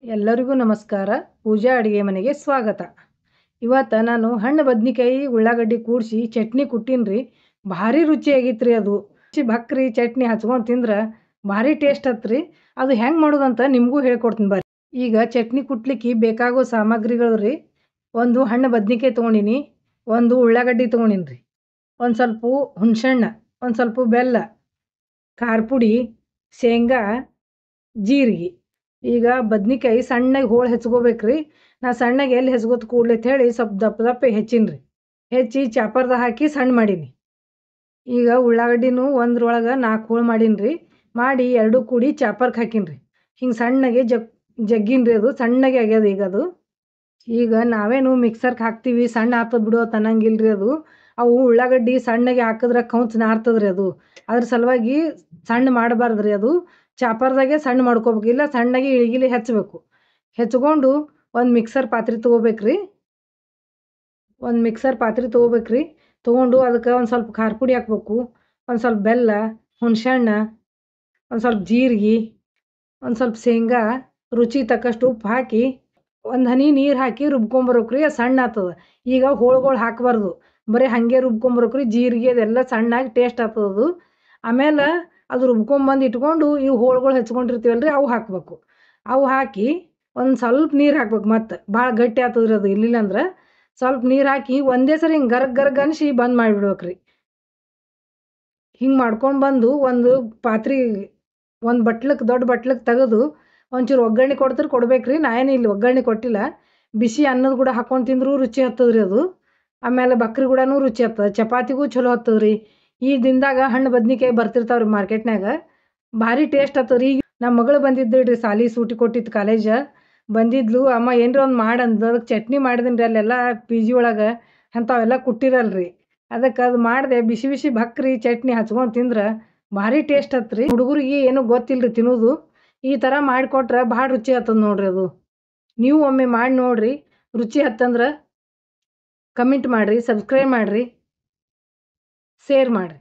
ಎಲ್ಲರಿಗೂ ನಮಸ್ಕಾರ. ಪೂಜಾ ಅಡುಗೆ ಮನೆಗೆ ಸ್ವಾಗತ. ಇವತ್ತು ನಾನು ಹಣ್ಣು ಬದ್ನಿಕಾಯಿ ಉಳ್ಳಾಗಡ್ಡಿ ಕೂಡಿಸಿ ಚಟ್ನಿ ಕುಟ್ಟೀನಿ. ಭಾರಿ ರುಚಿಯಾಗಿತ್ತು ಅದು. ಭಕ್ರಿ ಚಟ್ನಿ ಹಚ್ಕೊಂಡು ತಿಂದ್ರೆ ಭಾರಿ ಟೇಸ್ಟ್ ಹತ್ರಿ. ಅದು ಹೆಂಗೆ ಮಾಡೋದಂತ ನಿಮಗೂ ಹೇಳ್ಕೊಡ್ತೀನಿ ಬರ್ರಿ. ಈಗ ಚಟ್ನಿ ಕುಟ್ಲಿಕ್ಕೆ ಬೇಕಾಗೋ ಸಾಮಗ್ರಿಗಳು ರೀ: ಒಂದು ಹಣ್ಣು ಬದ್ನಿಕಾಯಿ ತೊಗೊಂಡಿನಿ, ಒಂದು ಉಳ್ಳಾಗಡ್ಡಿ ತೊಗೊಂಡಿನಿ, ಒಂದು ಸ್ವಲ್ಪ ಹುಣಸೆಹಣ್ಣು, ಒಂದು ಸ್ವಲ್ಪ ಬೆಲ್ಲ, ಖಾರ ಪುಡಿ, ಶೇಂಗಾ, ಜೀರಿಗೆ. ಈಗ ಬದ್ನಿಕಾಯಿ ಸಣ್ಣಗೆ ಹೋಳು ಹೆಚ್ಕೋಬೇಕ್ರಿ. ನಾ ಸಣ್ಣಗೆ ಎಲ್ಲಿ ಹೆಚ್ಕೋತ ಕೂಡ್ಲಿ ಅಂತ ಹೇಳಿ ಸ್ವಲ್ಪ ದಪ್ಪ ದಪ್ಪ ಹೆಚ್ಚಿನ್ರಿ. ಹೆಚ್ಚಿ ಚಾಪರ್ದಾಗ ಹಾಕಿ ಸಣ್ಣ ಮಾಡೀನಿ. ಈಗ ಉಳ್ಳಾಗಡ್ಡಿನೂ ಒಂದ್ರೊಳಗೆ 4 ಹೋಳು ಮಾಡೀನಿ. ಮಾಡಿ ಎರಡೂ ಕೂಡಿ ಚಾಪರ್ಗೆ ಹಾಕಿನ್ರಿ. ಹಿಂಗೆ ಸಣ್ಣಗೆ ಜಗ್ಗಿನ್ರಿ. ಅದು ಸಣ್ಣಗೆ ಆಗ್ಯದ ಈಗ ಅದು. ಈಗ ನಾವೇನು ಮಿಕ್ಸರ್ಗೆ ಹಾಕ್ತೀವಿ ಸಣ್ಣ ಆಗ್ತದ ಬಿಡು ಅಂತ ಅನ್ನಂಗಿಲ್ರಿ. ಅದು ಅವು ಉಳ್ಳಾಗಡ್ಡಿ ಸಣ್ಣಗೆ ಹಾಕಿದ್ರೆ ಕೌಂಚ್ ನಾರ್ತದ್ರಿ. ಅದು ಅದ್ರ ಸಲುವಾಗಿ ಸಣ್ಣ ಮಾಡಬಾರ್ದ್ರಿ. ಅದು ಚಾಪರ್ದಾಗೆ ಸಣ್ಣ ಮಾಡ್ಕೋಬೇಕು, ಇಲ್ಲ ಸಣ್ಣಗೆ ಇಳಿಗಿಲಿ ಹೆಚ್ಚಬೇಕು. ಹೆಚ್ಕೊಂಡು ಒಂದು ಮಿಕ್ಸರ್ ಪಾತ್ರೆ ತೊಗೋಬೇಕ್ರಿ. ತೊಗೊಂಡು ಅದಕ್ಕೆ ಒಂದು ಸ್ವಲ್ಪ ಖಾರ ಪುಡಿ ಹಾಕ್ಬೇಕು, ಒಂದು ಸ್ವಲ್ಪ ಬೆಲ್ಲ, ಹುಣಸೆಹಣ್ಣು, ಒಂದು ಸ್ವಲ್ಪ ಜೀರಿಗೆ, ಒಂದು ಸ್ವಲ್ಪ ಶೇಂಗಾ, ರುಚಿ ತಕ್ಕಷ್ಟು ಉಪ್ಪು ಹಾಕಿ ಒಂದು ಹನಿ ನೀರು ಹಾಕಿ ರುಬ್ಕೊಂಬರ್ಬೇಕ್ರಿ. ಅದು ಸಣ್ಣ ಆಗ್ತದೆ. ಈಗ ಹೋಳುಗಳು ಹಾಕಬಾರ್ದು, ಬರೀ ಹಾಗೆ ರುಬ್ಕೊಂಬರ್ಬೇಕ್ರಿ. ಜೀರಿಗೆ ಅದೆಲ್ಲ ಸಣ್ಣಾಗಿ ಟೇಸ್ಟ್ ಆಗ್ತದದು. ಆಮೇಲೆ ಅದು ರುಬ್ಕೊಂಬಂದು ಇಟ್ಕೊಂಡು ಇವು ಹೋಳುಗಳು ಹೆಚ್ಕೊಂಡಿರ್ತೀವಲ್ರಿ ಅವು ಹಾಕಬೇಕು. ಅವು ಹಾಕಿ ಒಂದು ಸ್ವಲ್ಪ ನೀರು ಹಾಕ್ಬೇಕು. ಮತ್ತು ಭಾಳ ಗಟ್ಟಿ ಆಗ್ತದ್ರಿ ಅದು. ಇಲ್ಲಿಲ್ಲ ಅಂದ್ರೆ ಸ್ವಲ್ಪ ನೀರು ಹಾಕಿ ಒಂದೇ ಸರಿ ಹಿಂಗೆ ಗರ್ಗ್ ಗರ್ಗ್ ಅನ್ಸಿ ಬಂದ್ ಮಾಡಿಬಿಡ್ಬೇಕ್ರಿ. ಹಿಂಗೆ ಮಾಡ್ಕೊಂಡ್ಬಂದು ಒಂದು ಪಾತ್ರೆ, ಒಂದು ಬಟ್ಲಕ್ಕೆ, ದೊಡ್ಡ ಬಟ್ಲಕ್ಕೆ ತೆಗೆದು ಒಂಚೂರು ಒಗ್ಗರಣೆ ಕೊಡ್ಬೇಕ್ರಿ. ನಾ ಏನು ಇಲ್ಲಿ ಒಗ್ಗರಣೆ ಕೊಟ್ಟಿಲ್ಲ. ಬಿಸಿ ಅನ್ನದ ಕೂಡ ಹಾಕ್ಕೊಂಡು ತಿಂದರೂ ರುಚಿ ಹತ್ತದ್ರಿ ಅದು. ಆಮೇಲೆ ಬಕ್ರಿ ಕೂಡನೂ ರುಚಿ ಹತ್ತದ, ಚಪಾತಿಗೂ ಚಲೋ ಹತ್ತದ್ರಿ. ಈ ದಿನದಾಗ ಹಣ್ಣು ಬದ್ನಿಕಾಯಿ ಬರ್ತಿರ್ತಾವ್ರಿ ಮಾರ್ಕೆಟ್ನಾಗ, ಭಾರಿ ಟೇಸ್ಟ್ ಹತ್ತದ್ರಿ. ಈಗ ನಮ್ಮ ಮಗಳು ಬಂದಿದ್ದಳ್ರಿ, ಸಾಲಿ ಸೂಟಿ ಕೊಟ್ಟಿತ್ತು ಕಾಲೇಜ. ಬಂದಿದ್ಲು, ಅಮ್ಮ ಏನರ ಒಂದು ಮಾಡಂದು. ಅದಕ್ಕೆ ಚಟ್ನಿ ಮಾಡಿದೀನಿ. ಅಲ್ಲೆಲ್ಲ ಪಿ ಜಿ ಒಳಗೆ ಅಂಥವೆಲ್ಲ ಕುಟ್ಟಿರಲ್ರಿ. ಅದಕ್ಕೆ ಅದು ಮಾಡಿದೆ. ಬಿಸಿ ಬಿಸಿ ಭಕ್ರಿ ಚಟ್ನಿ ಹಚ್ಕೊಂಡು ತಿಂದ್ರೆ ಭಾರಿ ಟೇಸ್ಟ್ ಹತ್ರಿ. ಹುಡುಗರಿಗೆ ಏನೂ ಗೊತ್ತಿಲ್ಲರಿ ತಿನ್ನೋದು. ಈ ಥರ ಮಾಡಿಕೊಟ್ರೆ ಭಾಳ ರುಚಿ ಹತ್ತದ ನೋಡ್ರಿ ಅದು. ನೀವು ಒಮ್ಮೆ ಮಾಡಿ ನೋಡಿರಿ. ರುಚಿ ಹತ್ತಂದ್ರೆ ಕಮೆಂಟ್ ಮಾಡಿರಿ, ಸಬ್ಸ್ಕ್ರೈಬ್ ಮಾಡಿರಿ, ಶೇರ್ ಮಾಡಿರಿ.